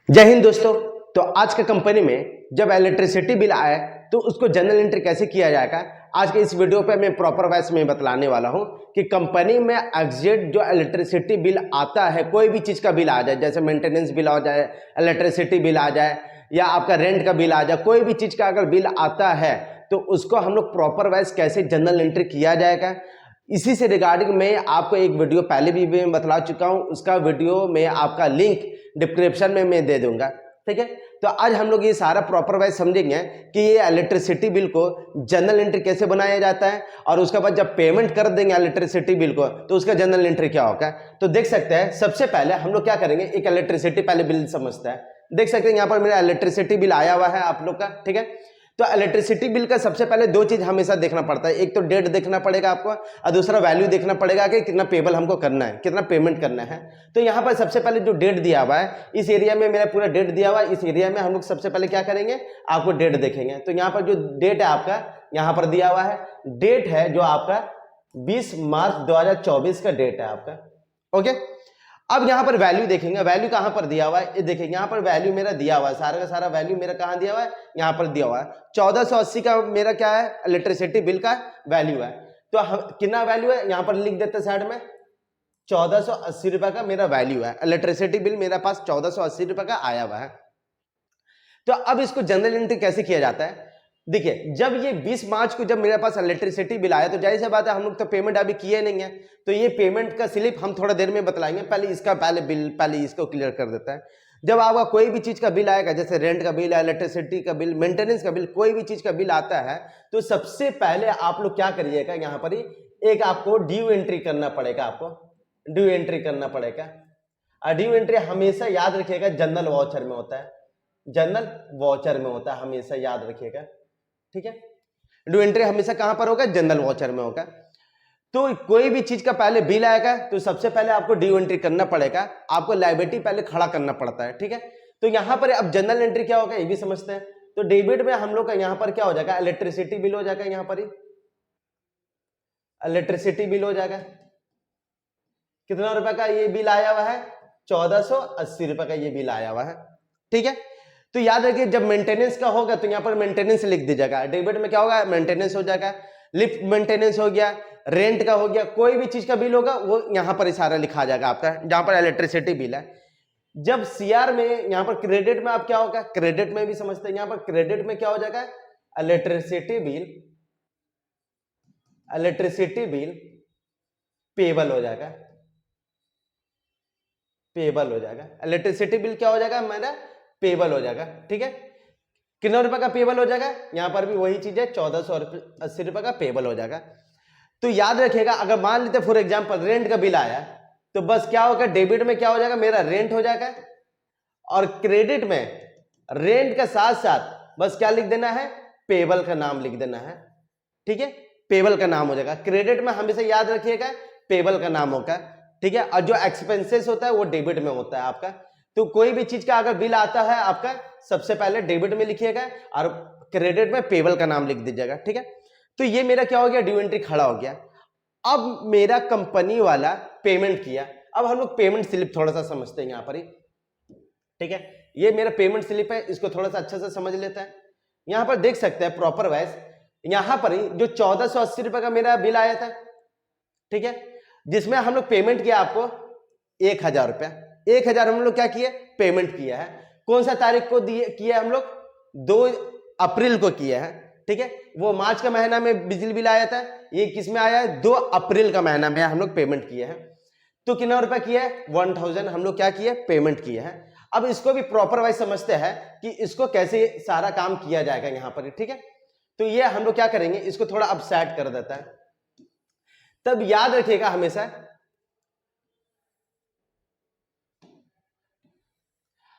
जय हिंद दोस्तों। तो आज के कंपनी में जब इलेक्ट्रिसिटी बिल आए तो उसको जनरल एंट्री कैसे किया जाएगा, आज के इस वीडियो पे मैं प्रॉपर वैस में बतलाने वाला हूं कि कंपनी में एग्जैक्ट जो इलेक्ट्रिसिटी बिल आता है, कोई भी चीज का बिल आ जाए, जैसे मेंटेनेंस बिल आ जाए, इलेक्ट्रिसिटी बिल आ जाए या आपका रेंट का बिल आ जाए, कोई भी चीज का अगर बिल आता है तो उसको हम लोग प्रॉपर वाइज कैसे जनरल एंट्री किया जाएगा, इसी से रिगार्डिंग मैं आपको एक वीडियो पहले भी मैं बतला चुका हूं। उसका वीडियो में आपका लिंक डिस्क्रिप्शन में मैं दे दूंगा, ठीक है। तो आज हम लोग ये सारा प्रॉपर वाइज समझेंगे कि ये इलेक्ट्रिसिटी बिल को जनरल एंट्री कैसे बनाया जाता है और उसके बाद जब पेमेंट कर देंगे इलेक्ट्रिसिटी बिल को तो उसका जनरल एंट्री क्या होगा। तो देख सकते हैं, सबसे पहले हम लोग क्या करेंगे, एक इलेक्ट्रिसिटी पहले बिल समझते हैं। देख सकते हैं यहाँ पर मेरा इलेक्ट्रिसिटी बिल आया हुआ है आप लोग का, ठीक है। तो इलेक्ट्रिसिटी बिल का सबसे पहले दो चीज हमेशा देखना पड़ता है, एक तो डेट देखना पड़ेगा आपको और दूसरा वैल्यू देखना पड़ेगा कि कितना पेबल हमको करना है, कितना पेमेंट करना है। तो यहाँ पर सबसे पहले जो डेट दिया हुआ है, इस एरिया में मेरा पूरा डेट दिया हुआ है, इस एरिया में हम लोग सबसे पहले क्या करेंगे, आपको डेट देखेंगे। तो यहाँ पर जो डेट है आपका यहाँ पर दिया हुआ है, डेट है जो आपका 20 मार्च 2024 का डेट है आपका, ओके। अब यहां पर वैल्यू देखेंगे, वैल्यू कहां पर दिया हुआ है, ये देखेंगे यहां पर वैल्यू मेरा दिया हुआ है, सारा का सारा वैल्यू मेरा कहां दिया हुआ है, यहां पर दिया हुआ है। 1480 का मेरा क्या है, इलेक्ट्रिसिटी बिल का वैल्यू है। तो हम कितना वैल्यू है यहां पर लिख देते साइड में, 1480 रुपए का मेरा वैल्यू है। इलेक्ट्रिसिटी बिल मेरे पास 1480 रुपए का आया हुआ है। तो अब इसको जनरल एंट्री कैसे किया जाता है, देखिए जब ये 20 मार्च को जब मेरे पास इलेक्ट्रिसिटी बिल आया तो जाहिर सी बात है हम लोग तो पेमेंट अभी किए नहीं है, तो ये पेमेंट का स्लिप हम थोड़ा देर में बतलाएंगे। पहले इसका पहले इसको क्लियर कर देता है। जब आपका कोई भी चीज का बिल आएगा, जैसे रेंट का बिल, इलेक्ट्रिसिटी का बिल, मेंटेनेंस का बिल, कोई भी चीज का बिल आता है तो सबसे पहले आप लोग क्या करिएगा, यहाँ पर ही एक आपको ड्यू एंट्री करना पड़ेगा, आपको ड्यू एंट्री करना पड़ेगा। और ड्यू एंट्री हमेशा याद रखिएगा जनरल वाउचर में होता है, जनरल वाउचर में होता है, हमेशा याद रखिएगा, ठीक है। ड्यू एंट्री हमेशा कहां पर होगा, जनरल वाउचर में होगा। तो कोई भी चीज का पहले बिल आएगा तो सबसे पहले आपको ड्यू एंट्री करना पड़ेगा, आपको लायबिलिटी पहले खड़ा करना पड़ता है, ठीक है। तो यहां पर अब जनरल एंट्री क्या होगा ये भी समझते हैं। तो डेबिट में हम लोग का यहां पर क्या हो जाएगा, इलेक्ट्रिसिटी बिल हो जाएगा, यहां पर ही इलेक्ट्रिसिटी बिल हो जाएगा। कितना रुपए का ये बिल आया हुआ है, 1480 रुपए का ये बिल आया हुआ है, ठीक है। तो याद रखिए जब मेंटेनेंस का होगा तो यहाँ पर मेंटेनेंस लिख दीजिएगा, डेबिट में क्या होगा, मेंटेनेंस हो जाएगा, लिफ्ट मेंटेनेंस हो गया, रेंट का हो गया, कोई भी चीज का बिल होगा वो यहाँ पर इशारा लिखा जाएगा आपका, जहां पर इलेक्ट्रिसिटी बिल है। जब सीआर में यहाँ पर क्रेडिट में आप क्या होगा, क्रेडिट में भी समझते हैं, यहाँ पर क्रेडिट में क्या हो जाएगा, इलेक्ट्रिसिटी बिल पेबल हो जाएगा, पेबल हो जाएगा। इलेक्ट्रिसिटी बिल क्या हो जाएगा मेरा, पेबल हो जाएगा, ठीक है। कितना रुपए का पेबल हो जाएगा, यहां पर भी वही चीज है, 1480 रुपए का पेबल हो जाएगा। तो याद रखिएगा अगर मान लेते फॉर एग्जांपल रेंट का बिल आया तो बस क्या होगा, डेबिट में क्या हो जाएगा, मेरा रेंट हो जाएगा, और क्रेडिट में रेंट के साथ साथ बस क्या लिख देना है, पेबल का नाम लिख देना है, ठीक है। पेबल का नाम हो जाएगा, क्रेडिट में हमेशा याद रखिएगा पेबल का नाम होगा, ठीक है। और जो एक्सपेंसेस होता है वो डेबिट में होता है आपका। तो कोई भी चीज का अगर बिल आता है आपका सबसे पहले डेबिट में लिखिएगा और क्रेडिट में पेबल का नाम लिख दीजिएगा, ठीक है। तो ये मेरा क्या हो गया, ड्यू एंट्री खड़ा हो गया। अब मेरा कंपनी वाला पेमेंट किया, अब हम लोग पेमेंट स्लिप थोड़ा सा समझते हैं यहाँ पर ही, ठीक है। ये मेरा पेमेंट स्लिप है, इसको थोड़ा सा अच्छे से समझ लेते हैं। यहाँ पर देख सकते हैं प्रॉपर वाइज, यहाँ पर ही जो 1480 रुपए का मेरा बिल आया था, ठीक है, जिसमें हम लोग पेमेंट किया आपको 1000 रुपया, 1000 हम लोग क्या किए, पेमेंट किया है। कौन सा तारीख को दिए किया हम लोग, 2 अप्रैल को किया है, ठीक है। वो मार्च का महीना में बिजली बिल आया था, ये किस में आया है, 2 अप्रैल का महीना में हम लोग पेमेंट किए हैं। तो कितना रुपया किया है, 1000 हम लोग क्या किए, पेमेंट किए हैं। अब इसको भी प्रॉपर वाइज समझते हैं कि इसको कैसे सारा काम किया जाएगा यहाँ पर, ठीक है। तो ये हम लोग क्या करेंगे, इसको थोड़ा अब सेट कर देता है। तब याद रखिएगा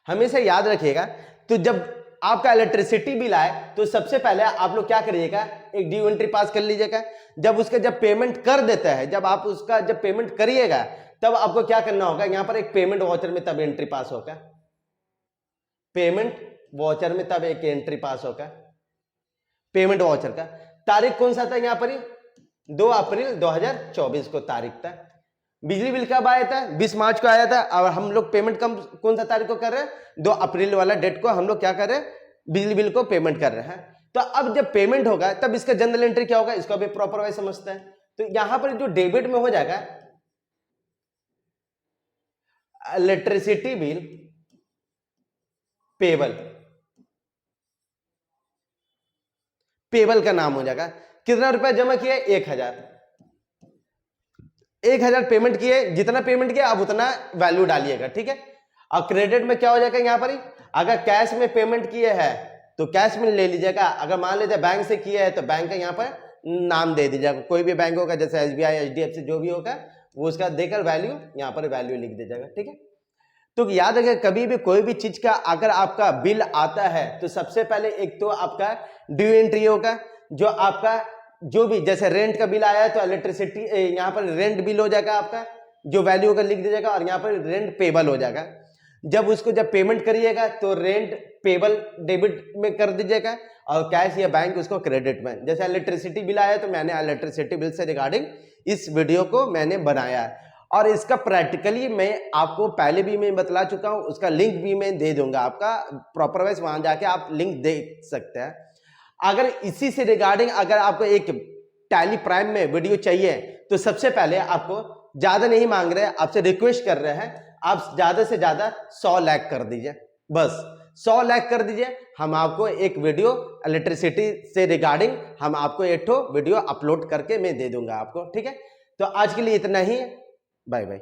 हमेशा याद रखिएगा, तो जब आपका इलेक्ट्रिसिटी बिल आए तो सबसे पहले आप लोग क्या करिएगा, एक ड्यू एंट्री पास कर लीजिएगा। जब उसका जब पेमेंट कर देता है, जब आप उसका जब पेमेंट करिएगा तब आपको क्या करना होगा, यहां पर एक पेमेंट वाउचर में तब एंट्री पास होगा, पेमेंट वाउचर में तब एक एंट्री पास होगा। पेमेंट वाउचर का तारीख कौन सा था, यहां पर ही 2 अप्रैल 2024 को तारीख था। बिजली बिल कब आया था? 20 मार्च को आया था। और हम लोग पेमेंट कौन सा तारीख को कर रहे हैं? 2 अप्रैल वाला डेट को हम लोग क्या कर रहे हैं? बिजली बिल को पेमेंट कर रहे हैं। तो अब जब पेमेंट होगा तब इसका जनरल एंट्री क्या होगा, इसको अभी प्रॉपर वाइज समझते हैं। तो यहां पर जो डेबिट में हो जाएगा इलेक्ट्रिसिटी बिल पेबल, पेबल का नाम हो जाएगा। कितना रुपया जमा किया? 1000। 1000 पेमेंट किए, जितना पेमेंट किया अब उतना वैल्यू डालिएगा, ठीक है। और क्रेडिट में क्या हो जाएगा यहां पर ही, अगर कैश में पेमेंट किए हैं तो कैश में ले लीजिएगा, अगर मान लीजिए बैंक से किया है तो बैंक का यहाँ पर नाम दे दीजिएगा। कोई भी बैंक होगा जैसे SBI, HDFC जो भी होगा वो उसका देकर वैल्यू यहाँ पर वैल्यू लिख दीजिएगा, ठीक है। तो याद रखिए कभी भी कोई भी चीज का अगर आपका बिल आता है तो सबसे पहले एक तो आपका ड्यू एंट्री होगा, जो आपका जो भी जैसे रेंट का बिल आया है तो इलेक्ट्रिसिटी यहाँ पर रेंट बिल हो जाएगा आपका, जो वैल्यू होगा लिख दीजिएगा, और यहाँ पर रेंट पेबल हो जाएगा। जब पेमेंट करिएगा तो रेंट पेबल डेबिट में कर दीजिएगा और कैश या बैंक उसको क्रेडिट में। जैसे इलेक्ट्रिसिटी बिल आया तो मैंने इलेक्ट्रिसिटी बिल से रिगार्डिंग इस वीडियो को मैंने बनाया है, और इसका प्रैक्टिकली मैं आपको पहले भी मैं बतला चुका हूं, उसका लिंक भी मैं दे दूंगा आपका प्रॉपर वाइज, वहां जाके आप लिंक देख सकते हैं। अगर इसी से रिगार्डिंग अगर आपको एक टैली प्राइम में वीडियो चाहिए तो सबसे पहले आपको ज्यादा नहीं मांग रहे, आपसे रिक्वेस्ट कर रहे हैं, आप ज्यादा से ज्यादा 100 लाख कर दीजिए, बस 100 लाख कर दीजिए। हम आपको एक वीडियो इलेक्ट्रिसिटी से रिगार्डिंग हम आपको एक वीडियो अपलोड करके मैं दे दूंगा आपको, ठीक है। तो आज के लिए इतना ही, बाय बाय।